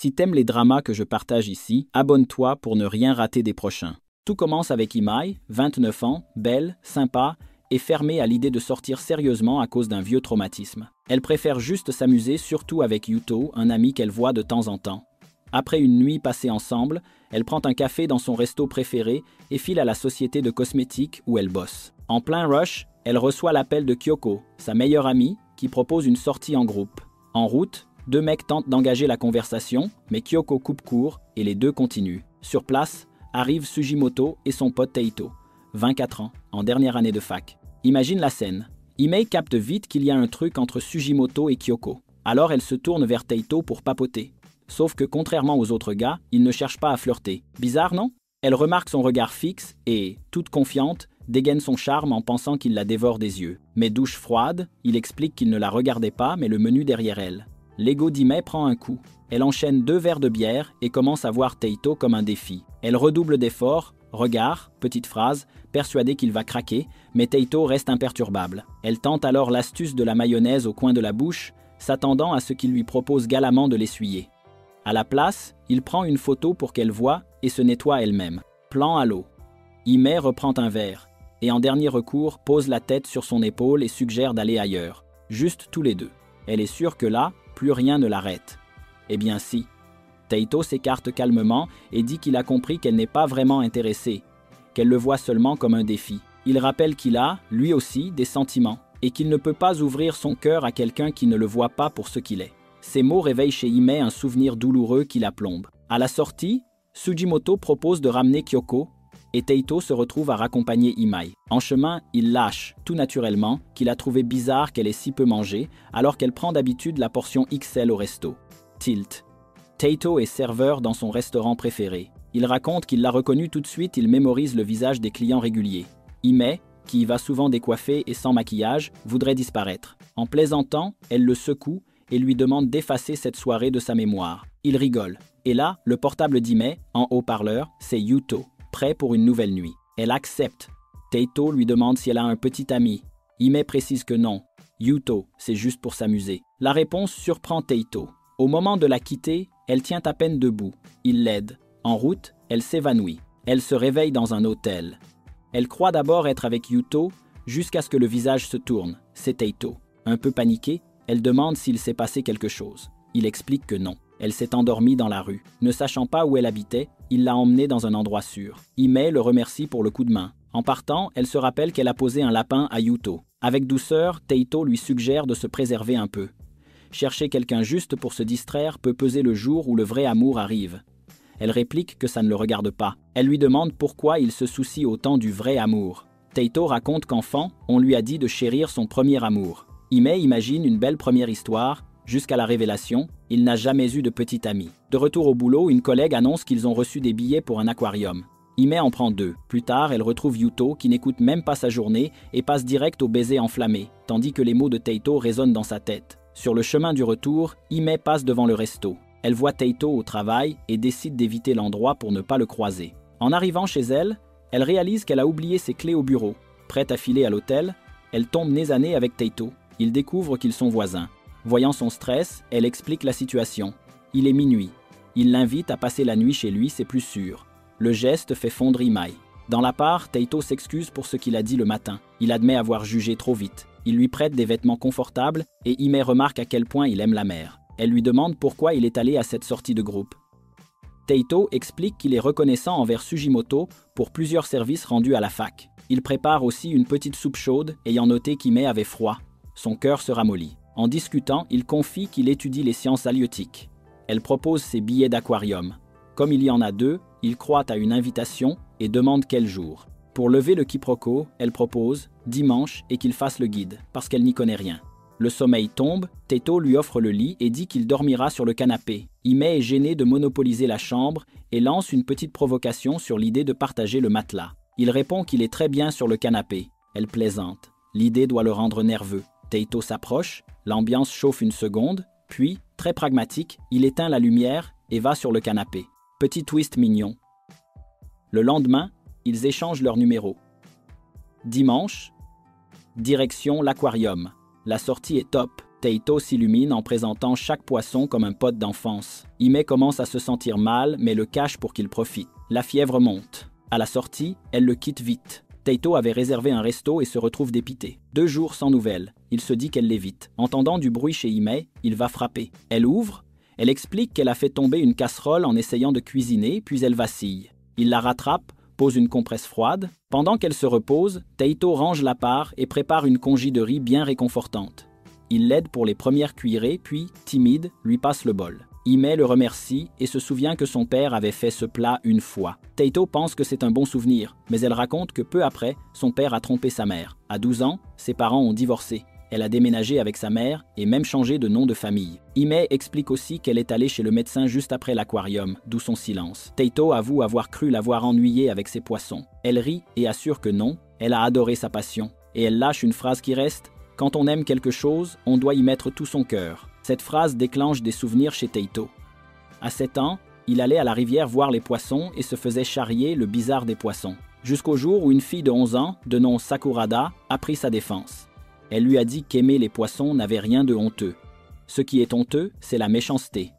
Si t'aimes les dramas que je partage ici, abonne-toi pour ne rien rater des prochains. Tout commence avec Imai, 29 ans, belle, sympa, et fermée à l'idée de sortir sérieusement à cause d'un vieux traumatisme. Elle préfère juste s'amuser, surtout avec Yuto, un ami qu'elle voit de temps en temps. Après une nuit passée ensemble, elle prend un café dans son resto préféré et file à la société de cosmétiques où elle bosse. En plein rush, elle reçoit l'appel de Kyoko, sa meilleure amie, qui propose une sortie en groupe. En route, deux mecs tentent d'engager la conversation, mais Kyoko coupe court et les deux continuent. Sur place, arrivent Sugimoto et son pote Teito, 24 ans, en dernière année de fac. Imagine la scène. Imei capte vite qu'il y a un truc entre Sugimoto et Kyoko. Alors elle se tourne vers Teito pour papoter. Sauf que contrairement aux autres gars, il ne cherche pas à flirter. Bizarre, non? Elle remarque son regard fixe et, toute confiante, dégaine son charme en pensant qu'il la dévore des yeux. Mais douche froide, il explique qu'il ne la regardait pas mais le menu derrière elle. L'ego d'Imei prend un coup. Elle enchaîne 2 verres de bière et commence à voir Teito comme un défi. Elle redouble d'efforts, regard, petite phrase, persuadée qu'il va craquer, mais Teito reste imperturbable. Elle tente alors l'astuce de la mayonnaise au coin de la bouche, s'attendant à ce qu'il lui propose galamment de l'essuyer. À la place, il prend une photo pour qu'elle voie et se nettoie elle-même. Plan à l'eau. Imei reprend un verre et en dernier recours pose la tête sur son épaule et suggère d'aller ailleurs. Juste tous les deux. Elle est sûre que là, plus rien ne l'arrête. Eh bien si. Teito s'écarte calmement et dit qu'il a compris qu'elle n'est pas vraiment intéressée, qu'elle le voit seulement comme un défi. Il rappelle qu'il a, lui aussi, des sentiments et qu'il ne peut pas ouvrir son cœur à quelqu'un qui ne le voit pas pour ce qu'il est. Ces mots réveillent chez Imei un souvenir douloureux qui la plombe. À la sortie, Sugimoto propose de ramener Kyoko et Teito se retrouve à raccompagner Imei. En chemin, il lâche, tout naturellement, qu'il a trouvé bizarre qu'elle ait si peu mangé alors qu'elle prend d'habitude la portion XL au resto. Tilt. Teito est serveur dans son restaurant préféré. Il raconte qu'il l'a reconnu tout de suite, il mémorise le visage des clients réguliers. Imei, qui y va souvent décoiffée et sans maquillage, voudrait disparaître. En plaisantant, elle le secoue et lui demande d'effacer cette soirée de sa mémoire. Il rigole. Et là, le portable d'Imei, en haut-parleur, c'est Yuto, prêt pour une nouvelle nuit. Elle accepte. Teito lui demande si elle a un petit ami. Imei précise que non. Yuto, c'est juste pour s'amuser. La réponse surprend Teito. Au moment de la quitter, elle tient à peine debout. Il l'aide. En route, elle s'évanouit. Elle se réveille dans un hôtel. Elle croit d'abord être avec Yuto, jusqu'à ce que le visage se tourne. C'est Teito. Un peu paniquée, elle demande s'il s'est passé quelque chose. Il explique que non. Elle s'est endormie dans la rue. Ne sachant pas où elle habitait, il l'a emmenée dans un endroit sûr. Imei le remercie pour le coup de main. En partant, elle se rappelle qu'elle a posé un lapin à Yuto. Avec douceur, Teito lui suggère de se préserver un peu. Chercher quelqu'un juste pour se distraire peut peser le jour où le vrai amour arrive. Elle réplique que ça ne le regarde pas. Elle lui demande pourquoi il se soucie autant du vrai amour. Teito raconte qu'enfant, on lui a dit de chérir son premier amour. Imei imagine une belle première histoire. Jusqu'à la révélation, il n'a jamais eu de petit ami. De retour au boulot, une collègue annonce qu'ils ont reçu des billets pour un aquarium. Imei en prend 2. Plus tard, elle retrouve Yuto qui n'écoute même pas sa journée et passe direct au baiser enflammé, tandis que les mots de Teito résonnent dans sa tête. Sur le chemin du retour, Imei passe devant le resto. Elle voit Teito au travail et décide d'éviter l'endroit pour ne pas le croiser. En arrivant chez elle, elle réalise qu'elle a oublié ses clés au bureau. Prête à filer à l'hôtel, elle tombe nez à nez avec Teito. Ils découvrent qu'ils sont voisins. Voyant son stress, elle explique la situation. Il est minuit. Il l'invite à passer la nuit chez lui, c'est plus sûr. Le geste fait fondre Imei. Dans l'appart, Teito s'excuse pour ce qu'il a dit le matin. Il admet avoir jugé trop vite. Il lui prête des vêtements confortables et Imei remarque à quel point il aime la mer. Elle lui demande pourquoi il est allé à cette sortie de groupe. Teito explique qu'il est reconnaissant envers Sugimoto pour plusieurs services rendus à la fac. Il prépare aussi une petite soupe chaude, ayant noté qu'Imei avait froid. Son cœur se ramollit. En discutant, il confie qu'il étudie les sciences halieutiques. Elle propose ses billets d'aquarium. Comme il y en a 2, il croit à une invitation et demande quel jour. Pour lever le quiproquo, elle propose dimanche et qu'il fasse le guide, parce qu'elle n'y connaît rien. Le sommeil tombe, Teito lui offre le lit et dit qu'il dormira sur le canapé. Imei est gêné de monopoliser la chambre et lance une petite provocation sur l'idée de partager le matelas. Il répond qu'il est très bien sur le canapé. Elle plaisante. L'idée doit le rendre nerveux. Teito s'approche, l'ambiance chauffe une seconde, puis, très pragmatique, il éteint la lumière et va sur le canapé. Petit twist mignon. Le lendemain, ils échangent leurs numéros. Dimanche, direction l'aquarium. La sortie est top. Taito s'illumine en présentant chaque poisson comme un pote d'enfance. Hime commence à se sentir mal, mais le cache pour qu'il profite. La fièvre monte. À la sortie, elle le quitte vite. Taito avait réservé un resto et se retrouve dépité. 2 jours sans nouvelles. Il se dit qu'elle l'évite. Entendant du bruit chez Hime, il va frapper. Elle ouvre. Elle explique qu'elle a fait tomber une casserole en essayant de cuisiner, puis elle vacille. Il la rattrape, pose une compresse froide. Pendant qu'elle se repose, Taito range la part et prépare une congee de riz bien réconfortante. Il l'aide pour les premières cuillerées, puis, timide, lui passe le bol. Hime le remercie et se souvient que son père avait fait ce plat une fois. Taito pense que c'est un bon souvenir, mais elle raconte que peu après, son père a trompé sa mère. À 12 ans, ses parents ont divorcé. Elle a déménagé avec sa mère et même changé de nom de famille. Hime explique aussi qu'elle est allée chez le médecin juste après l'aquarium, d'où son silence. Taito avoue avoir cru l'avoir ennuyée avec ses poissons. Elle rit et assure que non, elle a adoré sa passion. Et elle lâche une phrase qui reste: « Quand on aime quelque chose, on doit y mettre tout son cœur. » Cette phrase déclenche des souvenirs chez Taito. À 7 ans, il allait à la rivière voir les poissons et se faisait charrier le bizarre des poissons. Jusqu'au jour où une fille de 11 ans, de nom Sakurada, a pris sa défense. Elle lui a dit qu'aimer les poissons n'avait rien de honteux. Ce qui est honteux, c'est la méchanceté.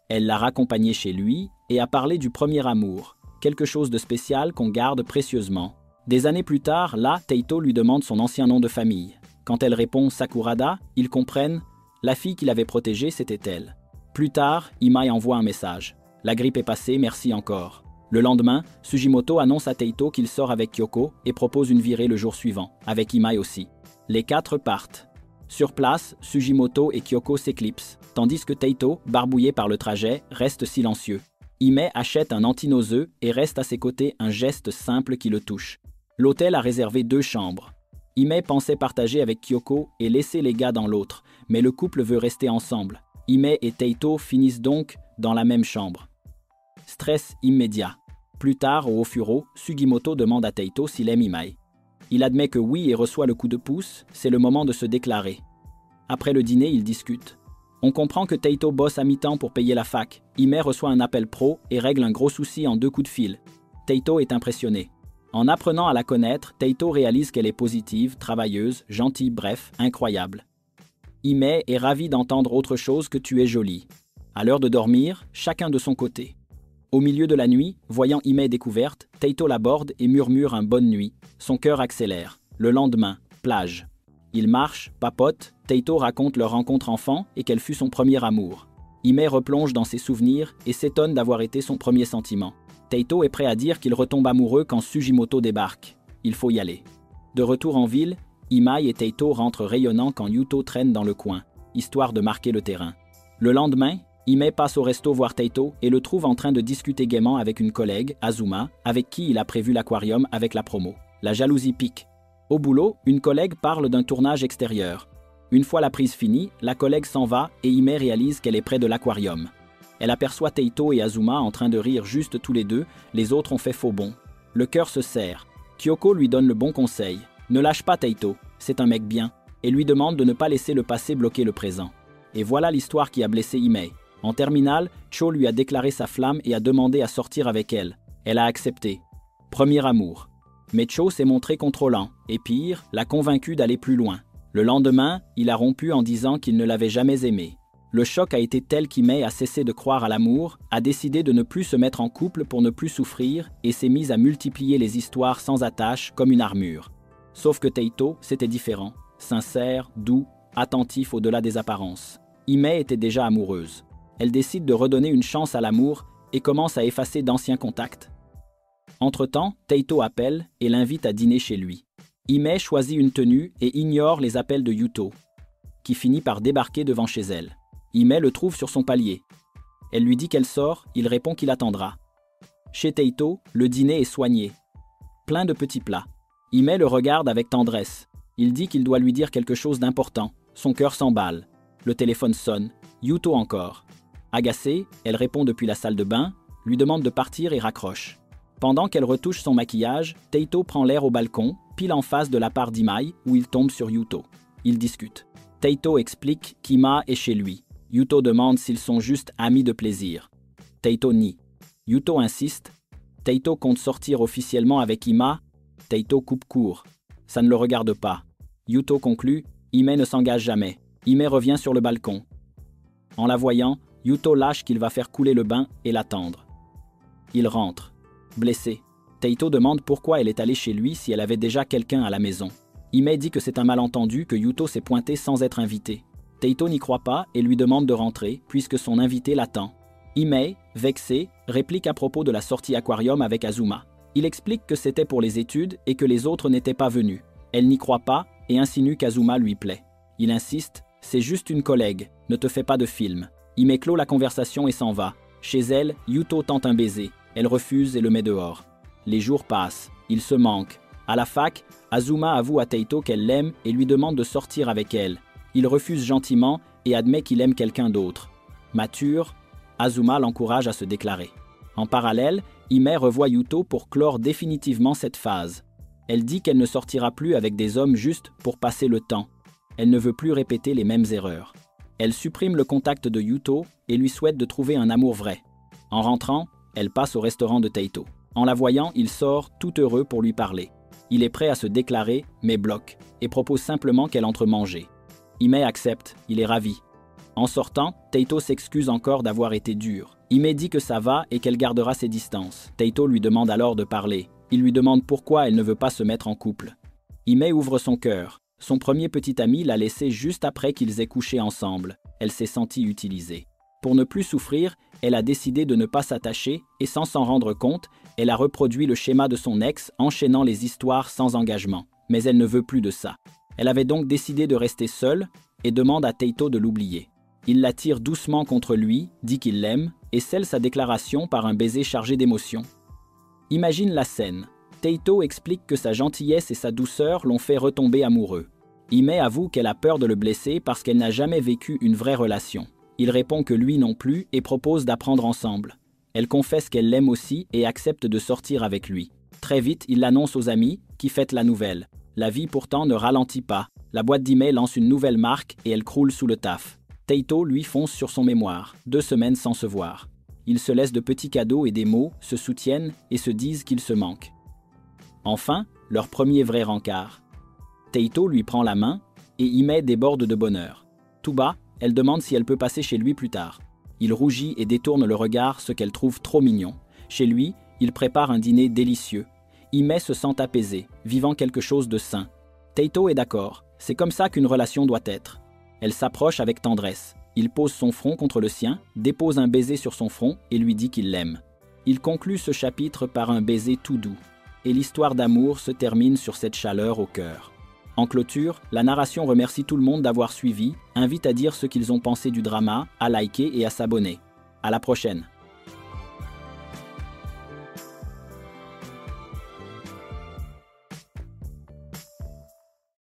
Elle l'a raccompagné chez lui et a parlé du premier amour, quelque chose de spécial qu'on garde précieusement. Des années plus tard, là, Taito lui demande son ancien nom de famille. Quand elle répond Sakurada, ils comprennent: la fille qu'il avait protégée, c'était elle. Plus tard, Imai envoie un message. La grippe est passée, merci encore. Le lendemain, Sugimoto annonce à Taito qu'il sort avec Kyoko et propose une virée le jour suivant, avec Imai aussi. Les 4 partent. Sur place, Sugimoto et Kyoko s'éclipsent, tandis que Taito, barbouillé par le trajet, reste silencieux. Hime achète un anti-nauseux et reste à ses côtés un geste simple qui le touche. L'hôtel a réservé 2 chambres. Hime pensait partager avec Kyoko et laisser les gars dans l'autre, mais le couple veut rester ensemble. Hime et Taito finissent donc dans la même chambre. Stress immédiat. Plus tard, au Ofuro, Sugimoto demande à Taito s'il aime Imai. Il admet que oui et reçoit le coup de pouce, c'est le moment de se déclarer. Après le dîner, ils discutent. On comprend que Taito bosse à mi-temps pour payer la fac. Hime reçoit un appel pro et règle un gros souci en 2 coups de fil. Taito est impressionné. En apprenant à la connaître, Taito réalise qu'elle est positive, travailleuse, gentille, bref, incroyable. Hime est ravi d'entendre autre chose que tu es jolie. À l'heure de dormir, chacun de son côté. Au milieu de la nuit, voyant Hime découverte, Taito l'aborde et murmure un bonne nuit. Son cœur accélère. Le lendemain, plage. Ils marchent, papotent, Taito raconte leur rencontre enfant et qu'elle fut son premier amour. Hime replonge dans ses souvenirs et s'étonne d'avoir été son premier sentiment. Taito est prêt à dire qu'il retombe amoureux quand Sugimoto débarque. Il faut y aller. De retour en ville, Imai et Taito rentrent rayonnants quand Yuto traîne dans le coin, histoire de marquer le terrain. Le lendemain, Hime passe au resto voir Taito et le trouve en train de discuter gaiement avec une collègue, Azuma, avec qui il a prévu l'aquarium avec la promo. La jalousie pique. Au boulot, une collègue parle d'un tournage extérieur. Une fois la prise finie, la collègue s'en va et Hime réalise qu'elle est près de l'aquarium. Elle aperçoit Taito et Azuma en train de rire juste tous les deux, les autres ont fait faux bond. Le cœur se serre. Kyoko lui donne le bon conseil. Ne lâche pas Taito, c'est un mec bien, et lui demande de ne pas laisser le passé bloquer le présent. Et voilà l'histoire qui a blessé Hime. En terminale, Cho lui a déclaré sa flamme et a demandé à sortir avec elle. Elle a accepté. Premier amour. Mais Cho s'est montré contrôlant, et pire, l'a convaincu d'aller plus loin. Le lendemain, il a rompu en disant qu'il ne l'avait jamais aimée. Le choc a été tel qu'Hime a cessé de croire à l'amour, a décidé de ne plus se mettre en couple pour ne plus souffrir et s'est mise à multiplier les histoires sans attache comme une armure. Sauf que Taito, c'était différent. Sincère, doux, attentif au-delà des apparences. Hime était déjà amoureuse. Elle décide de redonner une chance à l'amour et commence à effacer d'anciens contacts. Entre-temps, Taito appelle et l'invite à dîner chez lui. Hime choisit une tenue et ignore les appels de Yuto, qui finit par débarquer devant chez elle. Hime le trouve sur son palier. Elle lui dit qu'elle sort, il répond qu'il attendra. Chez Taito, le dîner est soigné. Plein de petits plats. Hime le regarde avec tendresse. Il dit qu'il doit lui dire quelque chose d'important. Son cœur s'emballe. Le téléphone sonne. Yuto encore. Agacée, elle répond depuis la salle de bain, lui demande de partir et raccroche. Pendant qu'elle retouche son maquillage, Taito prend l'air au balcon, pile en face de la part d'Imai, où il tombe sur Yuto. Ils discutent. Taito explique qu'Ima est chez lui. Yuto demande s'ils sont juste amis de plaisir. Taito nie. Yuto insiste. Taito compte sortir officiellement avec Ima. Taito coupe court. Ça ne le regarde pas. Yuto conclut. Hime ne s'engage jamais. Hime revient sur le balcon. En la voyant, Yuto lâche qu'il va faire couler le bain et l'attendre. Il rentre. Blessé. Taito demande pourquoi elle est allée chez lui si elle avait déjà quelqu'un à la maison. Hime dit que c'est un malentendu, que Yuto s'est pointé sans être invité. Taito n'y croit pas et lui demande de rentrer puisque son invité l'attend. Hime, vexé, réplique à propos de la sortie aquarium avec Azuma. Il explique que c'était pour les études et que les autres n'étaient pas venus. Elle n'y croit pas et insinue qu'Azuma lui plaît. Il insiste, c'est juste une collègue, ne te fais pas de film. Hime clôt la conversation et s'en va. Chez elle, Yuto tente un baiser. Elle refuse et le met dehors. Les jours passent, ils se manquent. À la fac, Azuma avoue à Taito qu'elle l'aime et lui demande de sortir avec elle. Il refuse gentiment et admet qu'il aime quelqu'un d'autre. Mature, Azuma l'encourage à se déclarer. En parallèle, Hime revoit Yuto pour clore définitivement cette phase. Elle dit qu'elle ne sortira plus avec des hommes juste pour passer le temps. Elle ne veut plus répéter les mêmes erreurs. Elle supprime le contact de Yuto et lui souhaite de trouver un amour vrai. En rentrant, elle passe au restaurant de Taito. En la voyant, il sort tout heureux pour lui parler. Il est prêt à se déclarer, mais bloque, et propose simplement qu'elle entre manger. Hime accepte, il est ravi. En sortant, Taito s'excuse encore d'avoir été dur. Hime dit que ça va et qu'elle gardera ses distances. Taito lui demande alors de parler. Il lui demande pourquoi elle ne veut pas se mettre en couple. Hime ouvre son cœur. Son premier petit ami l'a laissé juste après qu'ils aient couché ensemble. Elle s'est sentie utilisée. Pour ne plus souffrir, elle a décidé de ne pas s'attacher et sans s'en rendre compte, elle a reproduit le schéma de son ex enchaînant les histoires sans engagement. Mais elle ne veut plus de ça. Elle avait donc décidé de rester seule et demande à Taito de l'oublier. Il la tire doucement contre lui, dit qu'il l'aime et scelle sa déclaration par un baiser chargé d'émotions. Imagine la scène. Taito explique que sa gentillesse et sa douceur l'ont fait retomber amoureux. Hime avoue qu'elle a peur de le blesser parce qu'elle n'a jamais vécu une vraie relation. Il répond que lui non plus et propose d'apprendre ensemble. Elle confesse qu'elle l'aime aussi et accepte de sortir avec lui. Très vite, il l'annonce aux amis, qui fêtent la nouvelle. La vie pourtant ne ralentit pas. La boîte d'Hime lance une nouvelle marque et elle croule sous le taf. Taito, lui, fonce sur son mémoire, 2 semaines sans se voir. Ils se laissent de petits cadeaux et des mots, se soutiennent et se disent qu'ils se manquent. Enfin, leur premier vrai rencard. Taito lui prend la main et Hime déborde de bonheur. Tout bas, elle demande si elle peut passer chez lui plus tard. Il rougit et détourne le regard, ce qu'elle trouve trop mignon. Chez lui, il prépare un dîner délicieux. Hime se sent apaisée, vivant quelque chose de sain. Taito est d'accord, c'est comme ça qu'une relation doit être. Elle s'approche avec tendresse. Il pose son front contre le sien, dépose un baiser sur son front et lui dit qu'il l'aime. Il conclut ce chapitre par un baiser tout doux. Et l'histoire d'amour se termine sur cette chaleur au cœur. En clôture, la narration remercie tout le monde d'avoir suivi, invite à dire ce qu'ils ont pensé du drama, à liker et à s'abonner. À la prochaine.